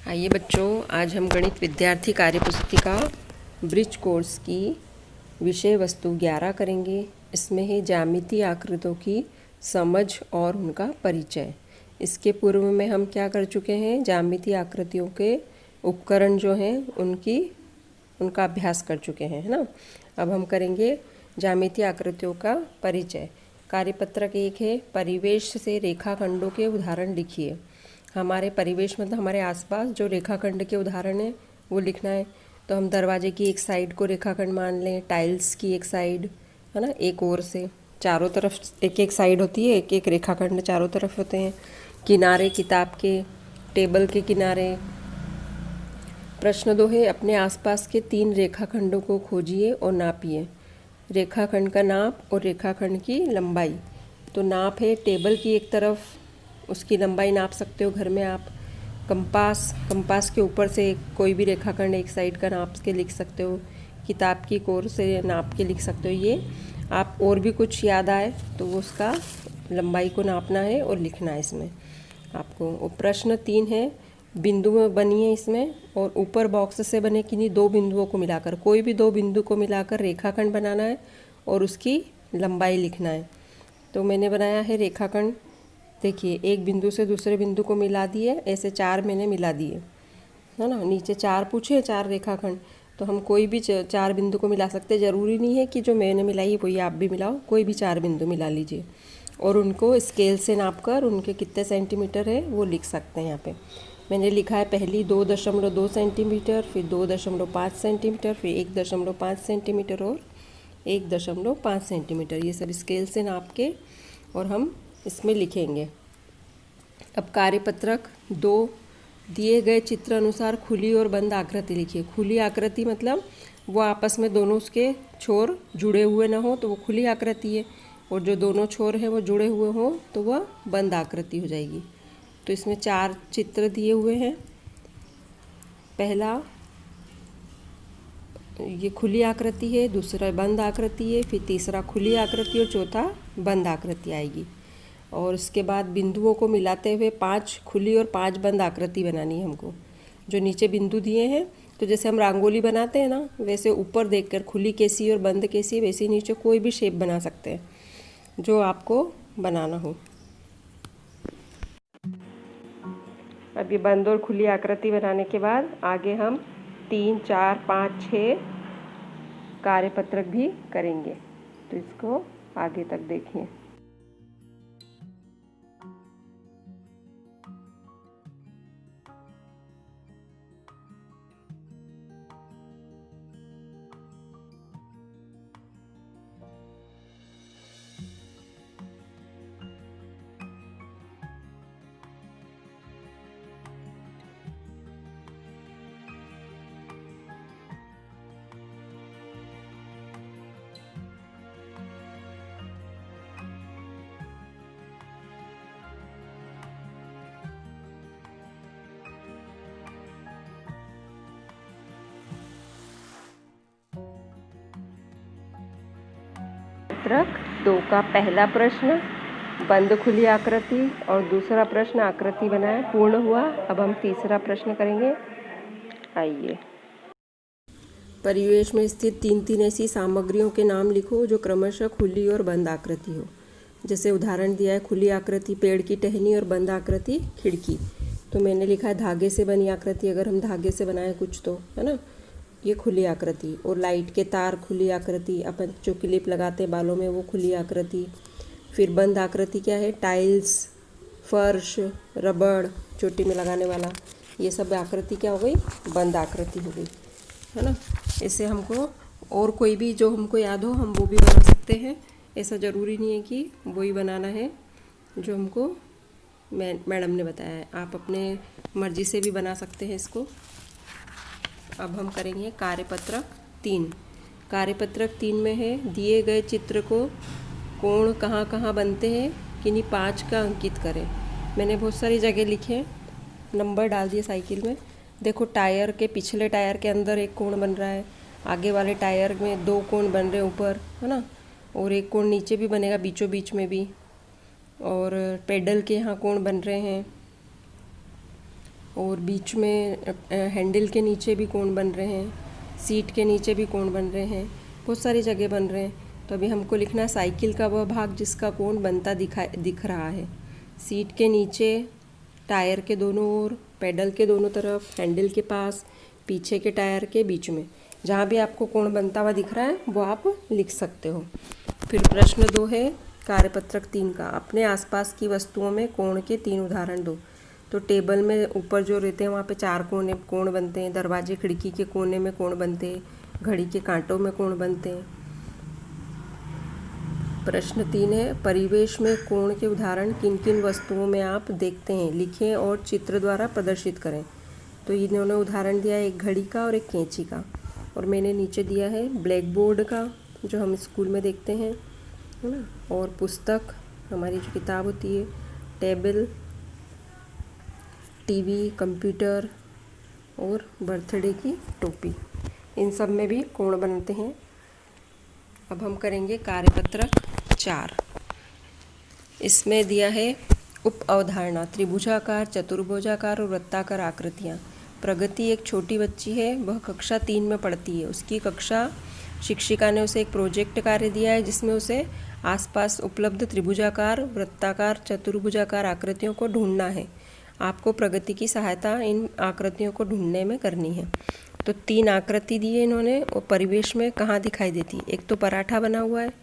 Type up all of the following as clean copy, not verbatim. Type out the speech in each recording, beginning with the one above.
आइए बच्चों, आज हम गणित विद्यार्थी कार्यपुस्तिका ब्रिज कोर्स की विषय वस्तु 11 करेंगे। इसमें है ज्यामितीय आकृतियों की समझ और उनका परिचय। इसके पूर्व में हम क्या कर चुके हैं, ज्यामितीय आकृतियों के उपकरण जो हैं उनका अभ्यास कर चुके हैं, है ना। अब हम करेंगे ज्यामितीय आकृतियों का परिचय। कार्यपत्रक 1 है, परिवेश से रेखाखंडों के उदाहरण लिखिए। हमारे परिवेश मतलब हमारे आसपास जो रेखाखंड के उदाहरण हैं वो लिखना है। तो हम दरवाजे की एक साइड को रेखाखंड मान लें, टाइल्स की एक साइड, है ना, एक ओर से चारों तरफ एक एक साइड होती है, एक एक रेखाखंड चारों तरफ होते हैं। किनारे किताब के, टेबल के किनारे। प्रश्न 2 है, अपने आसपास के 3 रेखाखंडों को खोजिए और नापिए। रेखाखंड का नाप और रेखाखंड की लंबाई। तो नाप है टेबल की एक तरफ, उसकी लंबाई नाप सकते हो घर में आप। कंपास के ऊपर से कोई भी रेखाखंड एक साइड का नाप के लिख सकते हो। किताब की कोर से नाप के लिख सकते हो। ये आप और भी कुछ याद आए तो वो उसका लंबाई को नापना है और लिखना है इसमें आपको। और प्रश्न 3 है, बिंदु बनी है इसमें और ऊपर बॉक्स से बने किन्हीं 2 बिंदुओं को मिलाकर, कोई भी 2 बिंदु को मिलाकर रेखाखंड बनाना है और उसकी लंबाई लिखना है। तो मैंने बनाया है रेखाखंड। देखिए, एक बिंदु से दूसरे बिंदु को मिला दिए, ऐसे 4 मैंने मिला दिए, है ना। नीचे 4 पूछे, 4 रेखाखंड, तो हम कोई भी 4 बिंदु को मिला सकते हैं। ज़रूरी नहीं है कि जो मैंने मिलाई है वही आप भी मिलाओ, कोई भी 4 बिंदु मिला लीजिए और उनको स्केल से नापकर उनके कितने सेंटीमीटर है वो लिख सकते हैं। यहाँ पे मैंने लिखा है पहली 2.2 सेंटीमीटर, फिर 2.5 सेंटीमीटर, फिर 1.5 सेंटीमीटर और 1.5 सेंटीमीटर। ये सब स्केल से नाप के और हम इसमें लिखेंगे। अब कार्यपत्रक 2, दिए गए चित्र अनुसार खुली और बंद आकृति लिखिए। खुली आकृति मतलब वो आपस में दोनों उसके छोर जुड़े हुए ना हो तो वो खुली आकृति है, और जो दोनों छोर हैं वो जुड़े हुए हों तो वह बंद आकृति हो जाएगी। तो इसमें 4 चित्र दिए हुए हैं। पहला ये खुली आकृति है, दूसरा बंद आकृति है, फिर तीसरा खुली आकृति और चौथा बंद आकृति आएगी। और उसके बाद बिंदुओं को मिलाते हुए 5 खुली और 5 बंद आकृति बनानी है हमको। जो नीचे बिंदु दिए हैं, तो जैसे हम रंगोली बनाते हैं ना, वैसे ऊपर देखकर खुली कैसी और बंद कैसी, वैसे नीचे कोई भी शेप बना सकते हैं जो आपको बनाना हो। अब ये बंद और खुली आकृति बनाने के बाद आगे हम 3, 4, 5, 6 कार्यपत्रक भी करेंगे। तो इसको आगे तक देखिए। कार्यपत्रक 2 का पहला प्रश्न बंद खुली आकृति और दूसरा प्रश्न आकृति बनाए पूर्ण हुआ। अब हम तीसरा प्रश्न करेंगे। आइए, परिवेश में स्थित 3 ऐसी सामग्रियों के नाम लिखो जो क्रमशः खुली और बंद आकृति हो। जैसे उदाहरण दिया है, खुली आकृति पेड़ की टहनी और बंद आकृति खिड़की। तो मैंने लिखा है धागे से बनी आकृति। अगर हम धागे से बनाए कुछ तो, है ना, ये खुली आकृति। और लाइट के तार खुली आकृति, अपन जो क्लिप लगाते हैं बालों में वो खुली आकृति। फिर बंद आकृति क्या है, टाइल्स, फर्श, रबड़, चोटी में लगाने वाला, ये सब आकृति क्या हो गई, बंद आकृति हो गई, है ना। इससे हमको और कोई भी जो हमको याद हो हम वो भी बना सकते हैं। ऐसा ज़रूरी नहीं है कि वही बनाना है जो हमको मैडम ने बताया है, आप अपने मर्जी से भी बना सकते हैं इसको। अब हम करेंगे कार्यपत्रक 3। कार्यपत्रक 3 में है, दिए गए चित्र को कोण कहाँ कहाँ बनते हैं किन्हीं 5 का अंकित करें। मैंने बहुत सारी जगह लिखे, नंबर डाल दिए साइकिल में। देखो, टायर के पिछले टायर के अंदर एक कोण बन रहा है, आगे वाले टायर में 2 कोण बन रहे हैं ऊपर, है ना, और एक कोण नीचे भी बनेगा बीचों बीच में भी, और पेडल के यहाँ कोण बन रहे हैं। और बीच में हैंडल के नीचे भी कोण बन रहे हैं, सीट के नीचे भी कोण बन रहे हैं, बहुत सारी जगह बन रहे हैं। तो अभी हमको लिखना है साइकिल का वह भाग जिसका कोण बनता दिख रहा है। सीट के नीचे, टायर के दोनों ओर, पेडल के दोनों तरफ, हैंडल के पास, पीछे के टायर के बीच में, जहाँ भी आपको कोण बनता हुआ दिख रहा है वो आप लिख सकते हो। फिर प्रश्न 2 है कार्यपत्रक 3 का, अपने आसपास की वस्तुओं में कोण के 3 उदाहरण दो। तो टेबल में ऊपर जो रहते हैं वहाँ पे 4 कोण बनते हैं, दरवाजे खिड़की के कोने में कोण बनते हैं, घड़ी के कांटों में कोण बनते हैं। प्रश्न 3 है परिवेश में कोण के उदाहरण किन किन वस्तुओं में आप देखते हैं, लिखें और चित्र द्वारा प्रदर्शित करें। तो इन्होंने उदाहरण दिया है एक घड़ी का और एक कैंची का, और मैंने नीचे दिया है ब्लैक बोर्ड का जो हम स्कूल में देखते हैं, है ना, और पुस्तक, हमारी जो किताब होती है, टेबल, टीवी, कंप्यूटर और बर्थडे की टोपी, इन सब में भी कोण बनते हैं। अब हम करेंगे कार्यपत्रक 4। इसमें दिया है उप अवधारणा, त्रिभुजाकार, चतुर्भुजाकार और वृत्ताकार आकृतियाँ। प्रगति एक छोटी बच्ची है, वह कक्षा 3 में पढ़ती है। उसकी कक्षा शिक्षिका ने उसे एक प्रोजेक्ट कार्य दिया है जिसमें उसे आसपास उपलब्ध त्रिभुजाकार, वृत्ताकार, चतुर्भुजाकार आकृतियों को ढूंढना है। आपको प्रगति की सहायता इन आकृतियों को ढूंढने में करनी है। तो 3 आकृति दी है इन्होंने, और परिवेश में कहाँ दिखाई देती। एक तो पराठा बना हुआ है,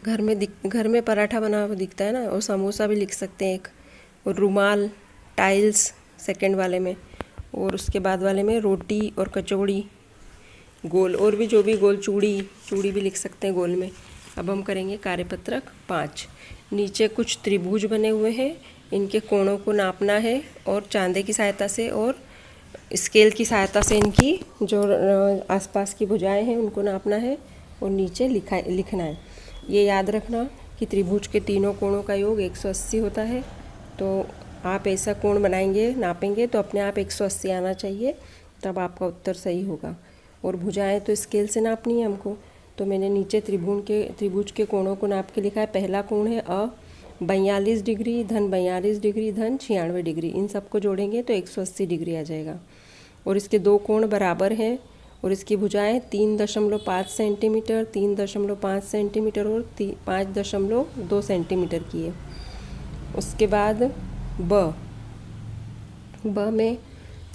घर में पराठा बना हुआ दिखता है ना, और समोसा भी लिख सकते हैं एक, और रुमाल, टाइल्स सेकंड वाले में, और उसके बाद वाले में रोटी और कचौड़ी, गोल, और भी जो भी गोल, चूड़ी भी लिख सकते हैं गोल में। अब हम करेंगे कार्यपत्रक 5। नीचे कुछ त्रिभुज बने हुए हैं, इनके कोणों को नापना है और चांदे की सहायता से और स्केल की सहायता से इनकी जो आसपास की भुजाएं हैं उनको नापना है और नीचे लिखना है। ये याद रखना कि त्रिभुज के तीनों कोणों का योग 180 होता है। तो आप ऐसा कोण बनाएंगे, नापेंगे तो अपने आप 180 आना चाहिए, तब आपका उत्तर सही होगा। और भुजाएं तो स्केल से नापनी है हमको। तो मैंने नीचे त्रिभुज के कोणों को नाप के लिखा है। पहला कोण है 42 डिग्री, धन 42 डिग्री, धन 96 डिग्री। इन सबको जोड़ेंगे तो 180 डिग्री आ जाएगा। और इसके 2 कोण बराबर हैं और इसकी भुजाएं 3.5 सेंटीमीटर, 3.5 सेंटीमीटर और 5.2 सेंटीमीटर की है। उसके बाद ब में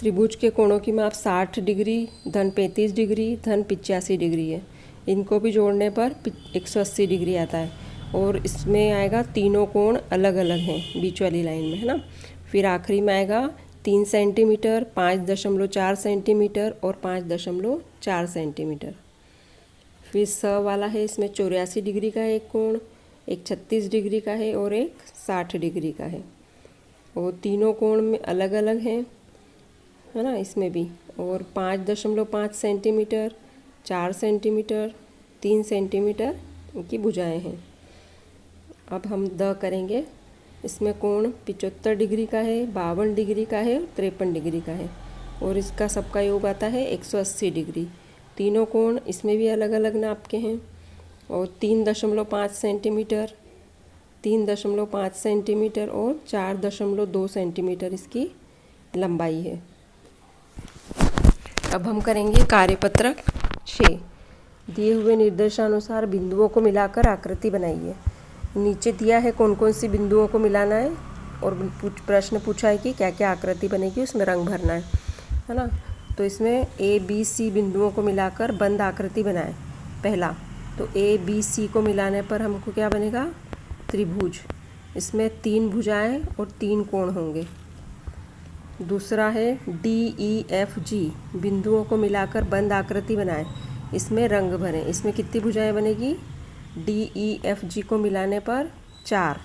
त्रिभुज के कोणों की माप 60 डिग्री, धन 35 डिग्री, धन 85 डिग्री है। इनको भी जोड़ने पर 180 डिग्री आता है। और इसमें आएगा तीनों कोण अलग अलग हैं बीच वाली लाइन में, है ना। फिर आखिरी में आएगा 3 सेंटीमीटर, 5.4 सेंटीमीटर और 5.4 सेंटीमीटर। फिर स वाला है, इसमें 84 डिग्री का है एक कोण, एक 36 डिग्री का है और एक 60 डिग्री का है। और तीनों कोण में अलग अलग हैं, है ना, इसमें भी। और 5.5 सेंटीमीटर, 4 सेंटीमीटर, 3 सेंटीमीटर की भुजाएं हैं। अब हम द करेंगे। इसमें कोण 75 डिग्री का है, 52 डिग्री का है, 53 डिग्री का है और इसका सबका योग आता है 180 डिग्री। तीनों कोण इसमें भी अलग अलग नाप के हैं और 3.5 सेंटीमीटर, 3.5 सेंटीमीटर और 4.2 सेंटीमीटर इसकी लंबाई है। अब हम करेंगे कार्यपत्रक 6। दिए हुए निर्देशानुसार बिंदुओं को मिलाकर आकृति बनाइए। नीचे दिया है कौन कौन सी बिंदुओं को मिलाना है और प्रश्न पूछा है कि क्या क्या आकृति बनेगी, उसमें रंग भरना है ना। तो इसमें ABC बिंदुओं को मिलाकर बंद आकृति बनाएं। पहला तो ABC को मिलाने पर हमको क्या बनेगा, त्रिभुज। इसमें 3 भुजाएं और 3 कोण होंगे। दूसरा है DEFG बिंदुओं को मिलाकर बंद आकृति बनाएं। इसमें रंग भरें। इसमें कितनी भुजाएं बनेगी, DEFG को मिलाने पर 4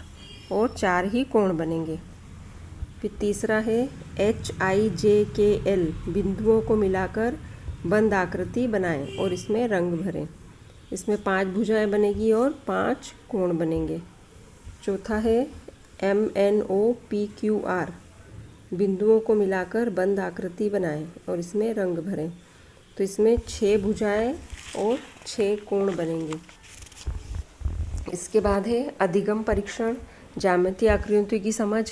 और 4 ही कोण बनेंगे। फिर तीसरा है HIJKL बिंदुओं को मिलाकर बंद आकृति बनाएं और इसमें रंग भरें। इसमें 5 भुजाएं बनेगी और 5 कोण बनेंगे। चौथा है MNOPQR बिंदुओं को मिलाकर बंद आकृति बनाएं और इसमें रंग भरें। तो इसमें 6 भुजाएं और 6 कोण बनेंगे। इसके बाद है अधिगम परीक्षण, ज्यामितीय आकृतियों की समझ।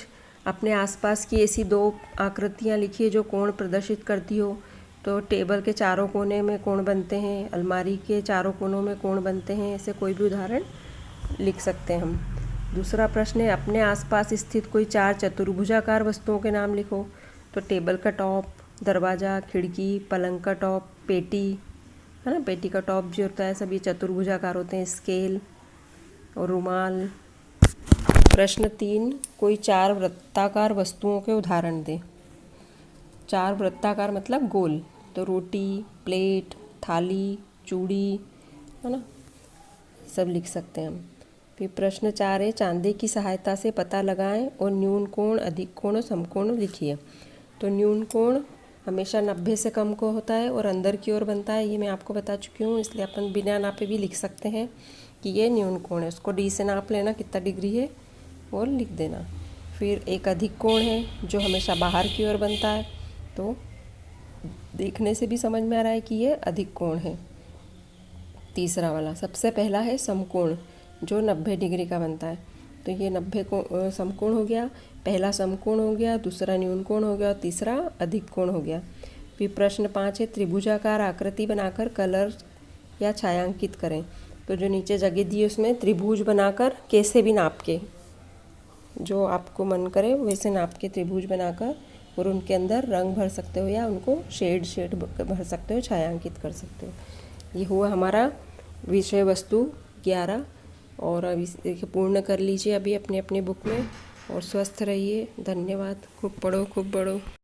अपने आसपास की ऐसी 2 आकृतियाँ लिखिए जो कोण प्रदर्शित करती हो। तो टेबल के चारों कोने में कोण बनते हैं, अलमारी के चारों कोनों में कोण बनते हैं। ऐसे कोई भी उदाहरण लिख सकते हैं हम। दूसरा प्रश्न है, अपने आसपास स्थित कोई 4 चतुर्भुजाकार वस्तुओं के नाम लिखो। तो टेबल का टॉप, दरवाज़ा, खिड़की, पलंग का टॉप, पेटी, है ना, पेटी का टॉप जो होता है सभी चतुर्भुजाकार होते हैं। स्केल और रुमाल। प्रश्न 3, कोई 4 वृत्ताकार वस्तुओं के उदाहरण दें। 4 वृत्ताकार मतलब गोल। तो रोटी, प्लेट, थाली, चूड़ी, है ना, सब लिख सकते हैं हम। फिर प्रश्न 4 है, चांदे की सहायता से पता लगाएं और न्यून कोण, अधिक कोण और समकोण लिखिए। तो न्यून कोण हमेशा 90 से कम को होता है और अंदर की ओर बनता है, ये मैं आपको बता चुकी हूँ, इसलिए अपन बिना नापे भी लिख सकते हैं कि ये न्यून कोण है। उसको डी से नाप लेना कितना डिग्री है और लिख देना। फिर एक अधिक कोण है जो हमेशा बाहर की ओर बनता है, तो देखने से भी समझ में आ रहा है कि ये अधिक कोण है। तीसरा वाला सबसे पहला है समकोण जो 90 डिग्री का बनता है। तो ये 90 को समकोण हो गया, पहला समकोण हो गया, दूसरा न्यून कोण हो गया और तीसरा अधिक कोण हो गया। फिर प्रश्न 5 है, त्रिभुजाकार आकृति बनाकर कलर या छायांकित करें। तो जो नीचे जगह दी है उसमें त्रिभुज बनाकर कैसे भी नाप के, जो आपको मन करे वैसे नाप के त्रिभुज बनाकर और उनके अंदर रंग भर सकते हो या उनको शेड भर सकते हो, छायांकित कर सकते हो। ये हुआ हमारा विषय वस्तु 11। और अभी इसे पूर्ण कर लीजिए अभी अपने अपने बुक में और स्वस्थ रहिए। धन्यवाद। खूब पढ़ो, खूब पढ़ो।